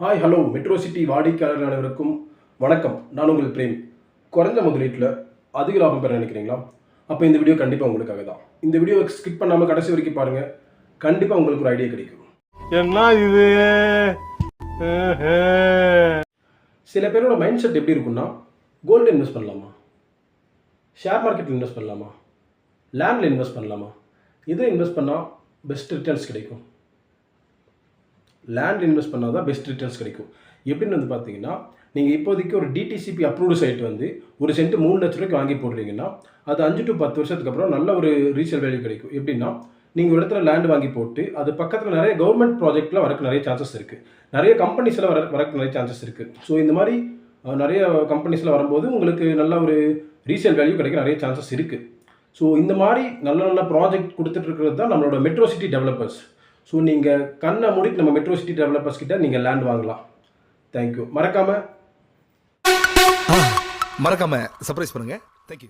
Hi hello metro city வாடிக்கையாளர்கள் அனைவருக்கும் வணக்கம். நான் உங்கள் பிரேம். குறைஞ்ச முதலீட்டில் அதிக லாபம் பெற நினைக்கிறீங்களா? அப்போ இந்த வீடியோ கண்டிப்பாக உங்களுக்காக தான். இந்த வீடியோவை ஸ்கிப் பண்ணாமல் கடைசி வரைக்கும் பாருங்கள். கண்டிப்பாக உங்களுக்கு ஒரு ஐடியா கிடைக்கும். என்ன இது? சில பேரோட மைண்ட் செட் எப்படி இருக்குன்னா, கோல்டு இன்வெஸ்ட் பண்ணலாமா, ஷேர் மார்க்கெட்டில் இன்வெஸ்ட் பண்ணலாமா, லேண்டில் இன்வெஸ்ட் பண்ணலாமா, இதை இன்வெஸ்ட் பண்ணால் பெஸ்ட் ரிட்டர்ன்ஸ் கிடைக்கும். லேண்ட் இன்வெஸ்ட் பண்ணால் தான் பெஸ்ட் ரிட்டர்ன்ஸ் கிடைக்கும். எப்படின்னு வந்து பார்த்தீங்கன்னா, நீங்கள் இப்போதைக்கு ஒரு டிடிசிபி அப்ரூவ்டு சைட் வந்து ஒரு சென்ட் 3 லட்ச ரூபாய்க்கு வாங்கி போடுறீங்கன்னா, அது 5 to 10 வருஷத்துக்கு அப்புறம் நல்ல ஒரு ரீசேல் வேல்யூ கிடைக்கும். எப்படின்னா, நீங்கள் ஒரு இடத்துல லேண்ட் வாங்கி போட்டு அது பக்கத்தில் நிறைய கவர்மெண்ட் ப்ராஜெக்ட்டில் வரக்கு நிறைய சான்சஸ் இருக்குது. நிறைய கம்பெனிஸில் வரக்கு நிறைய சான்சஸ் இருக்குது. ஸோ இந்த மாதிரி நிறைய கம்பெனிஸில் வரும்போது உங்களுக்கு நல்ல ஒரு ரீசேல் வேல்யூ கிடைக்க நிறைய சான்சஸ் இருக்குது. ஸோ இந்த மாதிரி நல்ல நல்ல ப்ராஜெக்ட் கொடுத்துட்டு இருக்கிறது தான் நம்மளோட மெட்ரோ சிட்டி டெவலப்பர்ஸ். ஸோ நீங்கள் கண்ணை மூடிட்டு நம்ம மெட்ரோ சிட்டி டெவலப்பர்ஸ் கிட்ட நீங்கள் லேண்ட் வாங்கலாம். தேங்க்யூ. மறக்காமல் மறக்காம சர்ப்ரைஸ் பண்ணுங்க. தேங்க்யூ.